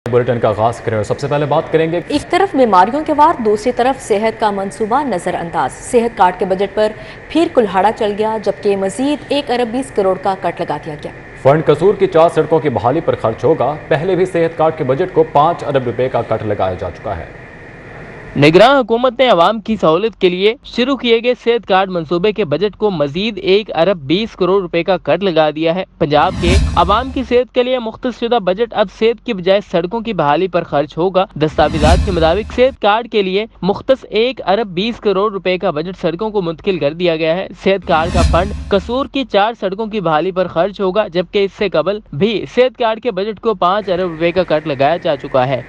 Bulletin का आगाज करें और सबसे पहले बात करेंगे। एक तरफ बीमारियों के वार, दूसरी तरफ सेहत का मंसूबा नजरअंदाज। सेहत कार्ड के बजट पर फिर कुल्हाड़ा चल गया, जबकि मजीद 1 अरब 20 करोड़ का कट लगा दिया गया। फंड कसूर की 4 सड़कों की बहाली पर खर्च होगा। पहले भी सेहत कार्ड के बजट को 5 अरब रुपए का कट लगाया जा चुका है। निगरान हुकूमत ने अवाम की सहूलत के लिए शुरू किए गए सेहत कार्ड मंसूबे के बजट को मजीद 1 अरब 20 करोड़ रुपए का कट लगा दिया है। पंजाब के अवाम की सेहत के लिए मुख्तसर बजट अब सेहत की बजाय सड़कों की बहाली पर खर्च होगा। दस्तावेजात के मुताबिक सेहत कार्ड के लिए मुख्तस 1 अरब 20 करोड़ रुपए का बजट सड़कों को मुंतकिल कर दिया गया है। सेहत कार्ड का फंड कसूर की 4 सड़कों की बहाली पर खर्च होगा, जबकि इससे कबल भी सेहत कार्ड के बजट को 5 अरब रुपए का कट लगाया जा चुका है।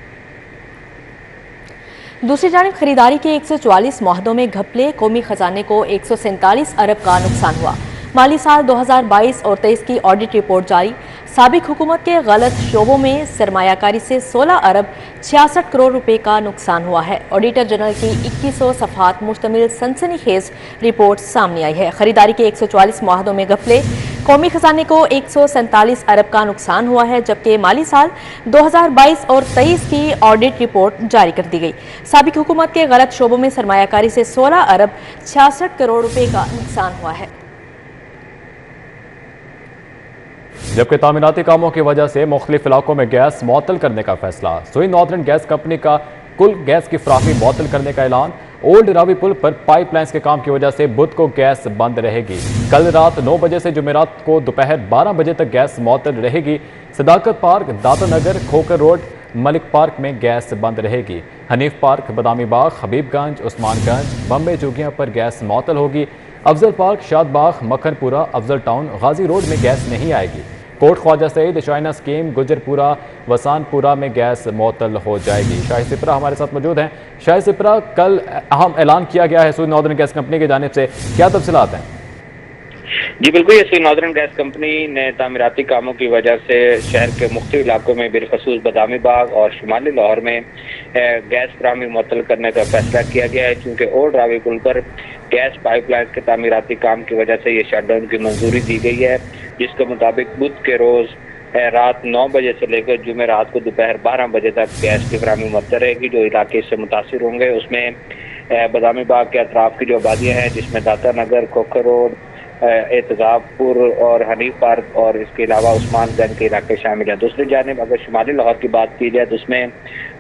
दूसरी जानिब खरीदारी के 144 मुआहदों में घपले, कौमी खजाने को 147 अरब का नुकसान हुआ। माली साल 2022 और 23 की ऑडिट रिपोर्ट जारी। साबिक हुकूमत के गलत शोबों में सरमायाकारी से 16 अरब 66 करोड़ रुपए का नुकसान हुआ है। ऑडिटर जनरल की 2100 सफ़हात मुश्तमिल सनसनीखेज रिपोर्ट सामने आई है। खरीदारी के 144 मुआहदों में घपले, कौमी खजाने को 147 अरब का नुकसान हुआ है, जबकि माली साल 2022 और 23 की ऑडिट रिपोर्ट जारी कर दी गई। साबिक हुकूमत के गलत शोबों में सरमायाकारी से 16 अरब 66 करोड़ रुपए का नुकसान हुआ है। जबकि तामीराती कामों की वजह से मुख्तलिफ इलाकों में गैस मुअत्तल करने का फैसला। सोई नॉर्दर्न गैस कंपनी का कुल गैस की फराहमी मुअत्तल करने का ऐलान। ओल्ड रावी पुल पर पाइपलाइंस के काम की वजह से बुध को गैस बंद रहेगी। कल रात 9 बजे से जुमेरात को दोपहर 12 बजे तक गैस मुअत्तल रहेगी। Sadaqat park, Datanagar, Khokhar road, Malik park में गैस बंद रहेगी। हनीफ पार्क, बदामी बाग, हबीबगंज, उस्मानगंज, बम्बे जोगियां पर गैस मुअत्तल होगी। Afzal park, Shadbagh, Makhanpura, Afzal town, Ghazi road में गैस नहीं आएगी। कोट ख्वाजा सईद, चाइना स्कीम, गुजरपुरा, वसानपुरा में गैस मुअत्तल हो जाएगी। शाहिद सिपरा हमारे साथ मौजूद हैं। शाहिद सिपरा, कल अहम ऐलान किया गया है सुई नॉर्दर्न गैस कंपनी की जानिब से, क्या तफसीलात हैं? जी बिल्कुल, ये सुई नॉर्दर्न गैस कंपनी ने तामीराती कामों की वजह से शहर के मुख्तलिफ इलाकों में बिलखसूस बदामी बाग और शुमाली लाहौर में गैस फराहमी मुअत्तल करने का फैसला किया गया है, क्योंकि ओल्ड रावी पुल पर गैस पाइपलाइन के तामीराती काम की वजह से ये शटडाउन की मंजूरी दी गई है, जिसके मुताबिक बुध के रोज रात 9 बजे से लेकर जुमे रात को दोपहर 12 बजे तक गैस की फराहमी मुअत्तल रहेगी। जो इलाके इससे मुतासिर होंगे उसमें बदामी बाग के अतराफ की जो आबादियाँ हैं, जिसमें दाता नगर, खोखर रोड, एतजाबपुर और हनीफ पार्क और इसके अलावा उस्मानगंज के इलाके शामिल हैं। दूसरी जानिब अगर शुमाली लाहौर की बात की जाए तो उसमें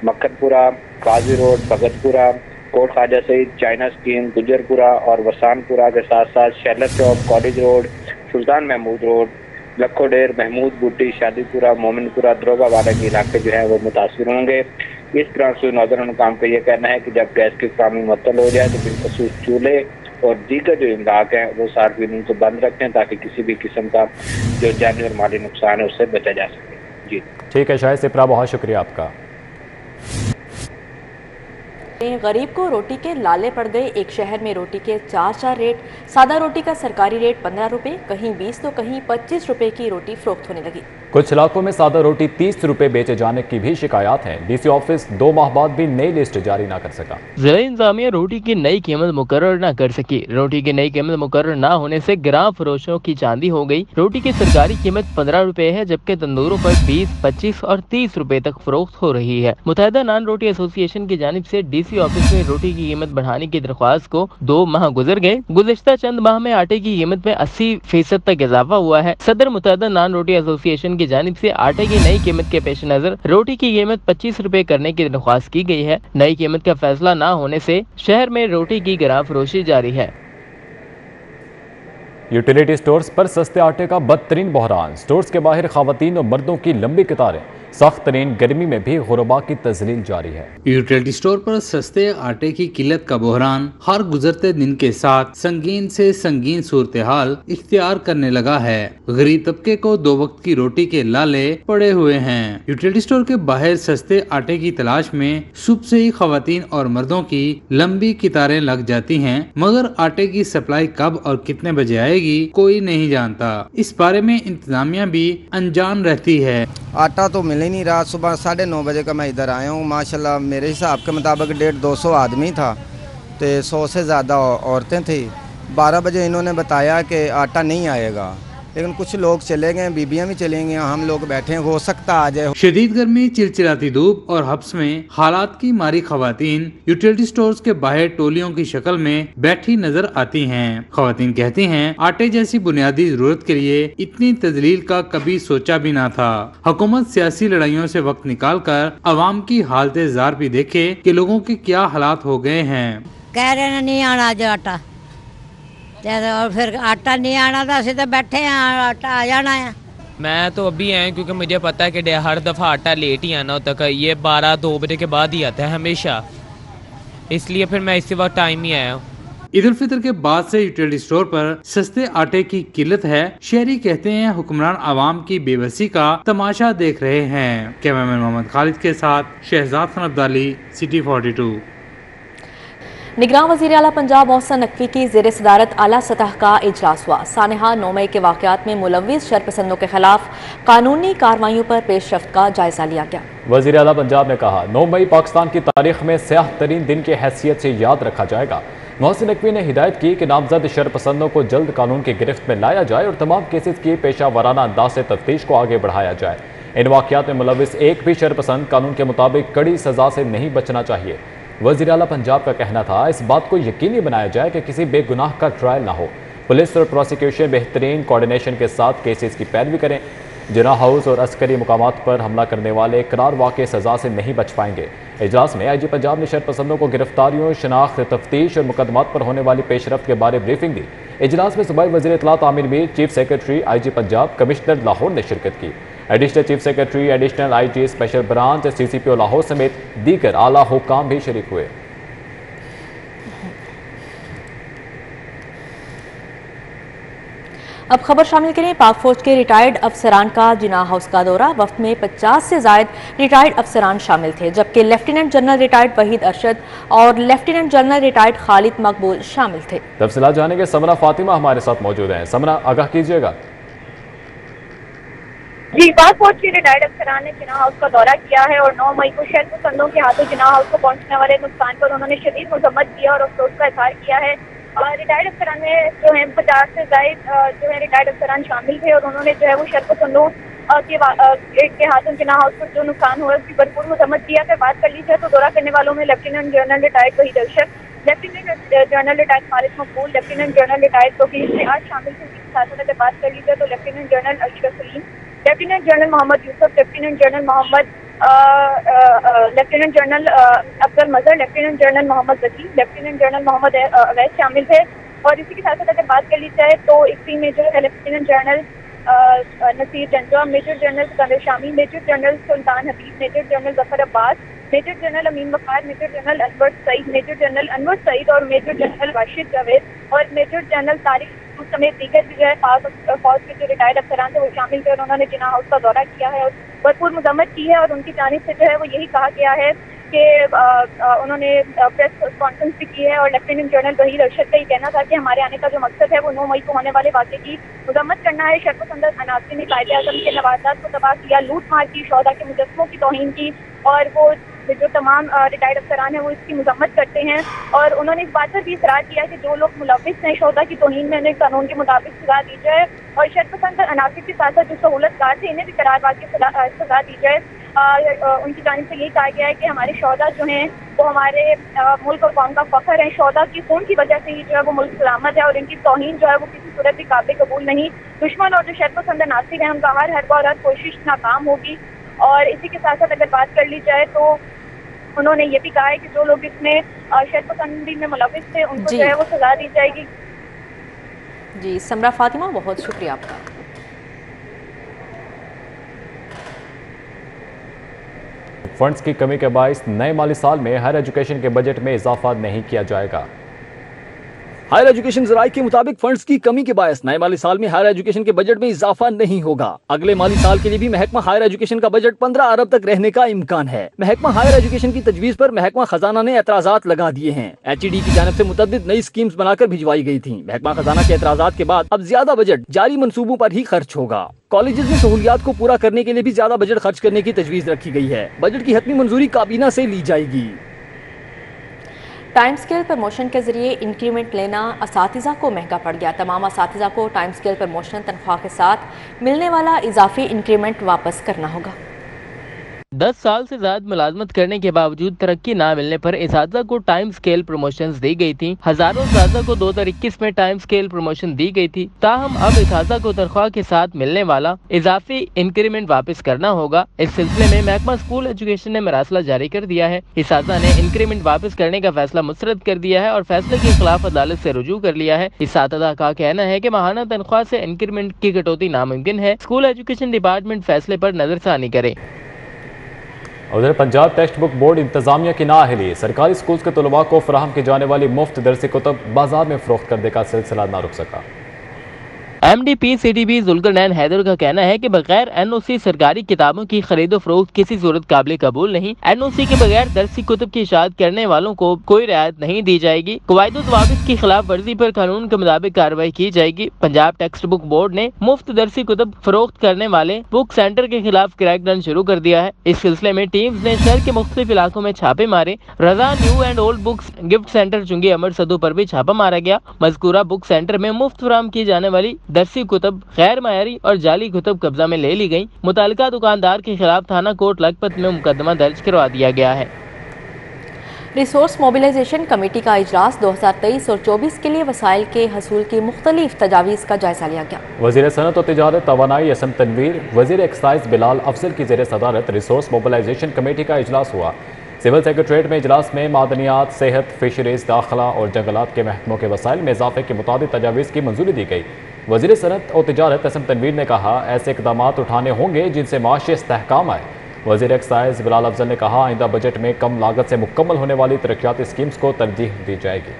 Makhanpura, Qazi road, Bhagatpura, Kot Khawaja Saeed, China scheme, Gujjarpura और वसानपुरा के साथ साथ शैलर चौक, college road, Sultan Mahmood road, Lakhoder, Mahmood Booti, Shadipura, Mominpura, दरोगा वाला के इलाके जो है वो मुतासिर होंगे। इस तरह से नॉर्दर्न हुकाम का ये कहना है कि जब गैस की फराहमी मुअत्तल हो जाए तो बिलखसूस चूल्हे और दीगर जो इमदाद हैं वो सार्वजनिक को बंद रखें, ताकि किसी भी किस्म का जो जानी और माली नुकसान है उससे बचा जा सके। जी ठीक है शाहिद सिपरा, बहुत शुक्रिया आपका। गरीब को रोटी के लाले पड़ गए। एक शहर में रोटी के 4 रेट। सादा रोटी का सरकारी रेट 15 रुपए, कहीं 20 तो कहीं 25 रुपए की रोटी फरोख्त होने लगी। कुछ इलाकों में सादा रोटी 30 रुपए बेचे जाने की भी शिकायत है। डीसी ऑफिस 2 माह बाद भी नई लिस्ट जारी न कर सका। जिला इंतजामिया रोटी की नई कीमत मुकर्रर न कर सकी। रोटी की नई कीमत मुकर्रर न होने से ग्राम फरोशों की चांदी हो गई। रोटी की सरकारी कीमत 15 रुपए है, जबकि तंदूरों पर 20, 25 और 30 रुपए तक फरोख्त हो रही है। मुत्तहिदा नान रोटी एसोसिएशन की जानिब से डीसी ऑफिस में रोटी की कीमत बढ़ाने की दरख्वास्त को 2 माह गुजर गए। गुज़िश्ता चंद माह में आटे की कीमत में 80% तक इजाफा हुआ है। सदर मुत्तहिदा नान रोटी एसोसिएशन की जानिब से आटे की नई कीमत के पेश नजर रोटी की कीमत 25 रुपए करने की दरख्वास्त की गई है। नई कीमत का फैसला न होने से शहर में रोटी की गिरां फरोशी जारी है। यूटिलिटी स्टोर्स पर सस्ते आटे का बदतरीन बहरान। स्टोर्स के बाहर खवातीन और मर्दों की लंबी कतारें। सख्त तरीन गर्मी में भी गुरबा की तजलील जारी है। यूटिलिटी स्टोर पर सस्ते आटे की किल्लत का बहरान हर गुजरते दिन के साथ संगीन से संगीन सूरत हाल इख्तियार करने लगा है। गरीब तबके को 2 वक्त की रोटी के लाले पड़े हुए हैं। यूटिलिटी स्टोर के बाहर सस्ते आटे की तलाश में सुबह से ही खवातीन और मर्दों की लंबी कतारें लग जाती हैं, मगर आटे की सप्लाई कब और कितने बजे आएगी कोई नहीं जानता। इस बारे में इंतजामिया भी अनजान रहती है। आटा तो मिल ही नहीं रहा। सुबह 9:30 बजे का मैं इधर आया हूँ। माशाल्लाह मेरे हिसाब के मुताबिक 150-200 आदमी था, तो 100 से ज़्यादा औरतें थी। 12 बजे इन्होंने बताया कि आटा नहीं आएगा, लेकिन कुछ लोग चले गए, बीबियां भी चली गई, हम लोग बैठे हैं, हो सकता आ जाए। शदीद गर्मी, चिलचिलाती धूप और हब्स में हालात की मारी खवातीन यूटिलिटी स्टोर्स के बाहर टोलियों की शक्ल में बैठी नजर आती हैं। खवातीन कहती हैं, आटे जैसी बुनियादी जरूरत के लिए इतनी तजलील का कभी सोचा भी ना था। हुकूमत सियासी लड़ाइयों से वक्त निकाल कर अवाम की हालत जार भी देखे कि लोगों के क्या हालात हो गए हैं। कह रहे हैं नहीं आना जो आटा, और फिर आटा नहीं आना तो असं तो बैठे हैं, आटा आ जाना है। मैं तो अभी आया क्योंकि मुझे पता है कि हर दफ़ा आटा लेट ही आना होता है, ये 12-2 बजे के बाद ही आता है हमेशा, इसलिए फिर मैं इसी वक्त टाइम ही आया हूँ। ईद उल फितर के बाद से यूटिलिटी स्टोर पर सस्ते आटे की किल्लत है। शहरी कहते हैं हुक्मरान आवाम की बेबसी का तमाशा देख रहे हैं। कैमरामैन मोहम्मद खालिद के साथ शहजाद खान अब्दाली, सिटी 42। निगरान वज़ीर आला पंजाब मोहसिन नकवी की ज़ेर सदारत आला सतह का इजलास हुआ। सानहा 9 मई के वाक़यात में मुलव्विस शरपसंदों के खिलाफ कानूनी कार्रवाइयों पर पेशरफ्त का जायजा लिया गया। वज़ीर आला पंजाब ने कहा, 9 मई पाकिस्तान की तारीख में स्याह तरीन दिन की हैसियत से याद रखा जाएगा। मोहसिन नकवी ने हिदायत की कि नामजद शरपसंदों को जल्द कानून की गिरफ्त में लाया जाए और तमाम केसेस की पेशा वाराना अंदाज से तफ्तीश को आगे बढ़ाया जाए। इन वाक़यात में मुलव्विस एक भी शरपसंद कानून के मुताबिक कड़ी सजा से नहीं बचना चाहिए। वज़ीर आला पंजाब का कहना था, इस बात को यकीनी बनाया जाए कि किसी बेगुनाह का ट्रायल ना हो। पुलिस और प्रोसिक्यूशन बेहतरीन कोऑर्डिनेशन के साथ केसेस की पैरवी करें। जिना हाउस और अस्करी मुकामात पर हमला करने वाले करार वाक़ई सजा से नहीं बच पाएंगे। इजलास में IG पंजाब ने शरपसंदों को गिरफ्तारियों, शनाख्त, तफ्तीश और मुकदमात पर होने वाली पेशरफ्त के बारे ब्रीफिंग दी। इजलास में सूबाई वज़ीर इत्तलात Amir Mir, chief secretary IG Punjab, commissioner Lahore ने शिरकत की। Additional chief secretary, additional IG special branch, CCPO Lahore समेत दीगर आला हुकाम भी शरीक हुए। अब खबर शामिल करें पाक फौज के रिटायर्ड अफसरान का जिना हाउस का दौरा। वफ्त में 50 से जायद रिटायर्ड अफसरान शामिल थे, जबकि lieutenant general retired Waheed Arshad और लेफ्टिनेंट जनरल रिटायर्ड खालिद मकबूल शामिल थे। तफसीलात जानेंगे, समरा फातिमा हमारे साथ मौजूद हैं। समरा, आगाह कीजिएगा। जी, पाक फौज के रिटायर्ड अफसरान ने जिना हाउस का दौरा किया है और 9 मई को शरपसंदों के हाथों जिना हाउस को पहुंचने वाले नुकसान पर उन्होंने शदीद मजम्मत किया और अफसोस का इजहार किया है। रिटायर्ड अफसरान में जो है 50 से जायद जो है रिटायर्ड अफसरान शामिल थे और उन्होंने जो है वो शरपसंदों के हाथों जिना हाउस पर जो नुकसान हुआ उसकी भरपूर मजम्मत किया। अगर बात कर ली जाए तो दौरा करने वालों में lieutenant general retired Waheed Arshad, lieutenant general retired Khalid Maqbool, lieutenant general retired Tauqir Siraj शामिल थे। उनके साथ अगर बात कर ली जाए तो lieutenant general Ashraf Salim, lieutenant general Mohammad Yusuf, lieutenant general Mohammad lieutenant general Afzal Mazhar, lieutenant general Mohammad Zaki, lieutenant general Mohammad Awais शामिल थे। और इसी के साथ साथ अगर बात कर ली जाए तो एक टीम में जो है lieutenant general Nasir Janjua, major general Sikandar Shami, major general Sultan Habib, major general Zafar Abbas, major general Amin Waqar, major general Anwar Saeed, major general Anwar Saeed और मेजर जनरल राशिद जावेद और मेजर जनरल तारिक समेत दीगर जो है फौज के जो रिटायर्ड अफसरान थे वो शामिल थे और उन्होंने जिना हाउस का दौरा किया है और भरपूर मजम्मत की है। और उनकी जानिब से जो है वो यही कहा गया है कि उन्होंने प्रेस कॉन्फ्रेंस भी की है और लेफ्टिनेंट जनरल वहीद अरशद का ये कहना था कि हमारे आने का जो मकसद है वो 9 मई को होने वाले वाक़े की मजम्मत करना है। शरपसंद अनासरी ने कायदे आज़म के नवाजात को तबाह किया, लूट मार की, शोहदा के मुजस्समों की तौहीन की और वो जो तमाम रिटायर्ड अफसरान हैं वो इसकी मजम्मत करते हैं। और उन्होंने इस बात पर भी इसरार किया कि जो लोग मुलव्विस हैं शोहदा की तौहीन में उन्हें कानून के मुताबिक सजा दी जाए और शरपसंद अनासर के साथ साथ जो सहूलतकार थे इन्हें भी करार वाक़ई सजा दी जाए। उनकी जानिब से यही कहा गया है कि हमारे शोहदा जो हैं वो हमारे मुल्क और कौम का फख्र है। शोहदा की खून की वजह से ही जो है वो मुल्क सलामत है और इनकी तौहीन जो है वो किसी सूरत भी काबिल कबूल नहीं। दुश्मन और जो शरपसंद नासिर हैं उनका हर बार कोशिश नाकाम होगी। और इसी के साथ साथ अगर बात कर ली जाए तो उन्होंने ये भी कहा है कि जो लोग इसमें शरपसंदी में मुलव्विस थे उनको जो है वो सजा दी जाएगी। जी समरा फातिमा, बहुत शुक्रिया आपका। फंड्स की कमी के बायस नए माली साल में हायर एजुकेशन के बजट में इजाफा नहीं किया जाएगा। हायर एजुकेशन ज़राए के मुताबिक फंड्स की कमी के बायस नए माली साल में हायर एजुकेशन के बजट में इजाफा नहीं होगा। अगले माली साल के लिए भी महकमा हायर एजुकेशन का बजट 15 अरब तक रहने का इम्कान है। महकमा हायर एजुकेशन की तजवीज़ पर महकमा खजाना ने एतराज़ात लगा दिए हैं। HED की जानिब से मुतअद्दिद नई स्कीम्स बनाकर भिजवाई गई थी। महकमा खजाना के एतराज़ात के बाद अब ज्यादा बजट जारी मनसूबों पर ही खर्च होगा। कॉलेजेस में सहूलियात को पूरा करने के लिए भी ज्यादा बजट खर्च करने की तजवीज़ रखी गई है। बजट की हतमी मंजूरी काबीना से ली जाएगी। टाइम स्केल प्रमोशन के जरिए इंक्रीमेंट लेना असातिज़ा को महंगा पड़ गया। तमाम असातिज़ा को टाइम स्केल प्रमोशन तनख्वाह के साथ मिलने वाला इजाफी इंक्रीमेंट वापस करना होगा। 10 साल से ज्यादा मुलाजमत करने के बावजूद तरक्की न मिलने पर इसातिज़ा को टाइम स्केल प्रमोशंस दी गई थी। हजारों इसातिज़ा को 2021 में टाइम स्केल प्रमोशन दी गई थी। ताहम अब इसातिज़ा को तनख्वाह के साथ मिलने वाला इजाफी इंक्रीमेंट वापस करना होगा। इस सिलसिले में महकमा स्कूल एजुकेशन ने मरासला जारी कर दिया है। इसातिज़ा ने इंक्रीमेंट वापस करने का फैसला मुस्तरद कर दिया है और फैसले के खिलाफ अदालत से रुजू कर लिया है। इसातिज़ा का कहना है कि माहाना तनख्वाह से इंक्रीमेंट की कटौती नामुमकिन है। स्कूल एजुकेशन डिपार्टमेंट फैसले पर नजरसानी करे। उधर पंजाब टेक्स्ट बुक बोर्ड इंतजामिया की नाअहली, सरकारी स्कूल के तलबा को फराहम की जाने वाली मुफ्त दरसी कुतुब बाजार में फरोख्त करने का सिलसिला न रुक सका। MDPCTB जुल्करनैन हैदर का कहना है कि बगैर NOC सरकारी किताबों की खरीदो फरोख्त किसी सूरत काबिल कबूल नहीं। NOC के बगैर दरसी कुतुब की इशाअत करने वालों को कोई रियायत नहीं दी जाएगी। कवायद ज़वाबित की खिलाफ वर्जी पर कानून के मुताबिक कार्रवाई की जाएगी। पंजाब टेक्स्ट बुक बोर्ड ने मुफ्त दरसी कुतुब फरोख्त करने वाले बुक सेंटर के खिलाफ क्रैकडाउन शुरू कर दिया है। इस सिलसिले में टीम्स ने शहर के मुख्तलिफ इलाकों में छापे मारे। Raza new and old books gift centre Chungi Amar Sadu पर भी छापा मारा गया। मज़कूरा बुक सेंटर में मुफ्त फराहम की जाने वाली दरसी कुतुब गैर मायारी और जाली कुतुब कब्जा में ले ली गई। मुतालिका दुकानदार के खिलाफ थाना कोट लखपत में मुकदमा दर्ज करवा दिया गया है। रिसोर्स मोबिलाइजेशन कमेटी का इजलास 2023 और 24 के लिए वसाइल के हसूल की मुख्तलिफ तजावीज़ का जायजा लिया गया। वज़ीर सनअत और तिजारत तवानाई असम तनवीर, वज़ीर एक्साइज बिलाल अफजल की ज़ेर सदारत रिसोर्स मोबिलाइजेशन कमेटी का इजलास हुआ। सिविल सेक्रेटरीट में इजलास में मादनियात, सेहत, फिशरीज, दाखिला और जंगलात के महकमों के वसाइल में इजाफे की मुताबिक तजावीज़ की मंजूरी दी गई। वज़ीर सनअत और तिजारत असम तनवीर ने कहा, ऐसे इक़दाम उठाने होंगे जिनसे माशी इस्तेहकाम आए। वज़ीर एक्साइज बिलाल अफजल ने कहा, आइंदा बजट में कम लागत से मुकम्मल होने वाली तरक्याती स्कीम्स को तरजीह दी जाएगी।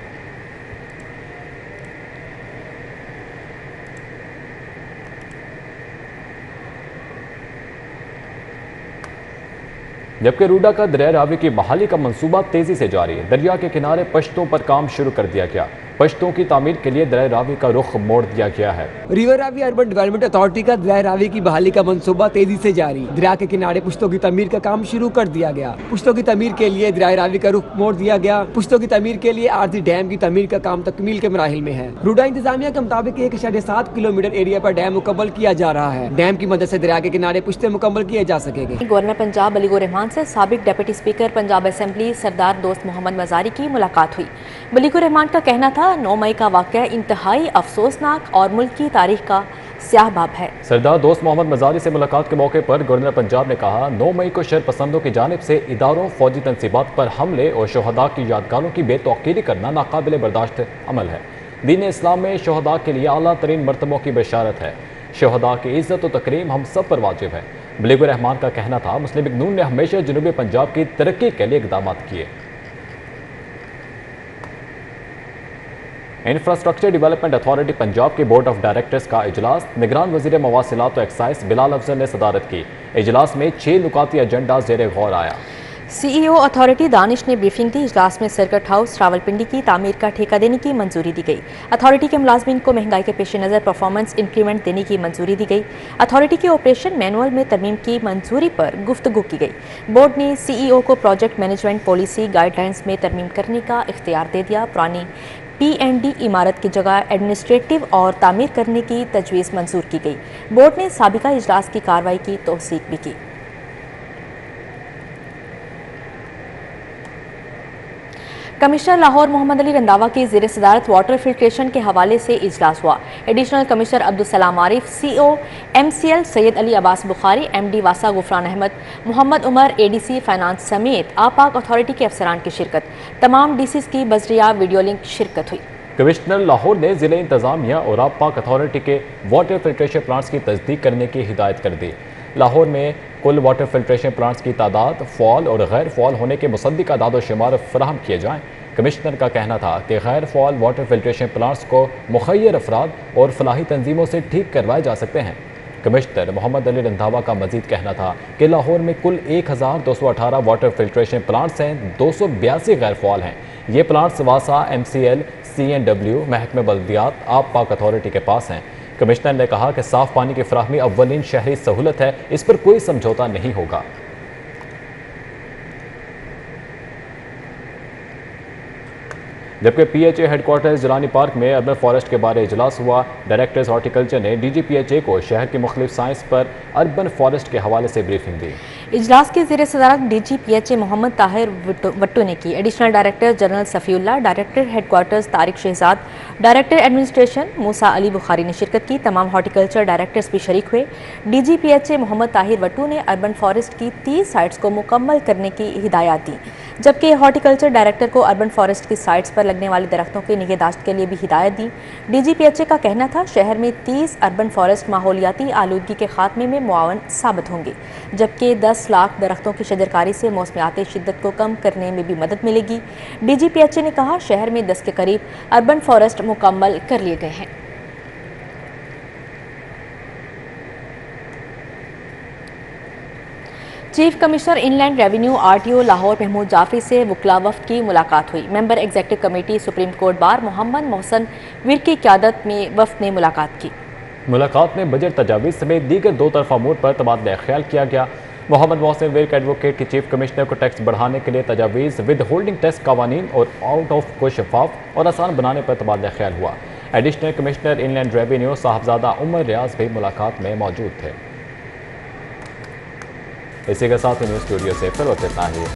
जबकि रूडा का दरिया रावी की बहाली का मंसूबा तेजी से जारी है। दरिया के किनारे पश्तों पर काम शुरू कर दिया गया। पश्तों की तामीर के लिए दरिया रावी का रुख मोड़ दिया गया है। River Ravi urban development authority का दरिया रावी की बहाली का मंसूबा तेजी से जारी। दरिया के किनारे पुश्तों की तामीर का काम शुरू कर दिया गया। पुश्तों की तामीर के लिए दरिया रावी का रुख मोड़ दिया गया। पुश्तों की तामीर के लिए आरजी डैम की तामीर का काम तकमील के मराहिल में है। रूडा इंतजामिया के मुताबिक 1.7 किलोमीटर एरिया पर डैम मुकम्मल किया जा रहा है। डैम की मदद से दरिया के किनारे पुश्ते मुकम्मल किए जा सकेंगे। गवर्नर पंजाब बलीगुर रहमान से साबिक डिप्टी स्पीकर पंजाब असेंबली सरदार दोस्त मोहम्मद मजारी की मुलाकात हुई। बलीगुर रहमान का कहना था, 9 मई का वाक़या इंतहाई अफसोसनाक और मुल्क की तारीख का स्याह बाब है। सरदार दोस्त मोहम्मद मजारी से मुलाकात के मौके पर गवर्नर पंजाब ने कहा, 9 मई को शरपसंदों की जानिब से इदारों, फौजी तनसीबात पर हमले और शोहदा की यादगारों की बेतौकीरी करना नाकाबिल बर्दाश्त अमल है। दीन इस्लाम में शोहदा के लिए आला तरीन मरतबों की बशारत है। शोहदा की इज्जत और तकरीम हम सब पर वाजिब है। बलीगुर रहमान का कहना था, मुस्लिम लीग नून ने हमेशा जनूबी पंजाब की तरक्की के लिए इक़दाम किए। इंफ्रास्ट्रक्चर डेवलपमेंट अथॉरिटी पंजाब के बोर्ड ऑफ डायरेक्टर्स का इजलास निगरान वज़ीर मवासिलात और एक्साइज बिलाल अफजल ने सदारत की। इजलास में 6 नुकाती एजेंडा ज़ेरे गौर आया। CEO अथॉरिटी दानिश ने ब्रीफिंग दी। इजलास में सर्किट हाउस रावलपिंडी की तामीर का ठेका देने की मंजूरी दी गई। अथॉरिटी के मुलाजमीन को महंगाई के पेश नज़र परफॉर्मेंस इंक्रीमेंट देने की मंजूरी दी गई। अथॉरिटी के ऑपरेशन मैनुअल में तरमीम की मंजूरी पर गुफ्तगू की गई। बोर्ड ने CEO को प्रोजेक्ट मैनेजमेंट पॉलिसी गाइडलाइंस में तरमीम करने का इख्तियार दे दिया। पुरानी P&D इमारत की जगह एडमिनिस्ट्रेटिव और तामीर करने की तजवीज़ मंजूर की गई। बोर्ड ने साबिका इजलास की कार्रवाई की तौसीक भी की। कमिश्नर लाहौर मोहम्मद अली रंधावा की ज़ेर सदारत वाटर फिल्ट्रेशन के हवाले से इजलास हुआ। Additional commissioner Abdul Salam Arif, CO MCL Syed Ali Abbas Bukhari, MD वासा गुफरान अहमद, मोहम्मद उमर ADC फाइनेंस समेत आपाक अथॉरिटी के अफसरान की शिरकत। तमाम DCs की बजरिया वीडियो लिंक शिरकत हुई। कमिश्नर लाहौर ने ज़िले इंतजामिया और आपाक अथॉरिटी के वाटर फिल्ट्रेशन प्लांट्स की तस्दीक करने की हिदायत कर दी। लाहौर में कुल वाटर फिल्ट्रेशन प्लांट्स की तादाद, फॉल और गैर फॉल होने के मुसद्दिक आदाद और शुमार फराहम किए जाएँ। कमिश्नर का कहना था कि गैर फॉल वाटर फिल्ट्रेशन प्लांट्स को मुखय्यर अफराद और फलाही तंजीमों से ठीक करवाए जा सकते हैं। कमिश्नर मोहम्मद अली रंधावा का मजीद कहना था कि लाहौर में कुल 1218 वाटर फिल्ट्रेशन प्लांट्स हैं, 282 गैर फॉल हैं। ये प्लांट्स वासा, MCL, CNW, महकमे बल्दियात, आप पाक अथॉरिटी के पास हैं। कमिश्नर ने कहा कि साफ पानी की फराहमी अव्वलीन शहरी सहूलत है, इस पर कोई समझौता नहीं होगा। जबकि PHA हेडक्वार्टर्स जिलानी पार्क में अर्बन फॉरेस्ट के बारे इजलास हुआ। डायरेक्टर्स हॉर्टिकल्चर ने DG PHA को शहर की मुख्तलिफ साइंस पर अर्बन फॉरेस्ट के हवाले से ब्रीफिंग दी। इजलास की ज़ेर सदारत DG PHA मोहम्मद ताहिर वट्टू ने की। Additional director general Safiullah, director headquarters Tariq Shahzad, director administration Musa Ali Bukhari ने शिरकत की। तमाम हॉर्टिकल्चर डायरेक्टर्स भी शरीक हुए। DG PHA मोहम्मद ताहिर वट्टू ने अर्बन फॉरेस्ट की 30 साइट्स को मुकम्मल करने की हिदायत दी, जबकि हॉर्टिकल्चर डायरेक्टर को अर्बन फॉरेस्ट की साइट्स पर लगने वाले दरख्तों की निगहदाश्त के लिए भी हिदायत दी। DG PHA का कहना था शहर में 30 अर्बन फॉरेस्ट माहौलियाती आलूदगी के खात्मे में मुआवन साबित होंगे, जबकि 10 लाख दरख्तों की शजरकारी से मौसमियाती शिद्दत को कम करने में भी मदद मिलेगी। DG PHA ने कहा शहर में 10 के करीब अर्बन फॉरेस्ट मुकम्मल कर लिए गए हैं। Chief commissioner inland revenue RTO Lahore Mahmood Jafri से वकला वफ्द की मुलाकात हुई। Member executive committee supreme court bar Mohammad Mohsin वीर की क़यादत में वफ्द ने मुलाकात की। मुलाकात में बजट तजावीज़ समेत दीगर दो तरफा अमूर पर तबादला ख्याल किया गया। मोहम्मद मोहसन विर्क एडवोकेट की चीफ कमिश्नर को टैक्स बढ़ाने के लिए तजावीज़, विद होल्डिंग टैक्स कवानीन और आउट ऑफ को शफाफ और आसान बनाने पर तबादला ख्याल हुआ। Additional commissioner inland revenue Sahibzada Umar Riaz भी मुलाकात में मौजूद थे। इसी के साथ न्यूज़ स्टूडियो से फिर वक्त इतना ही।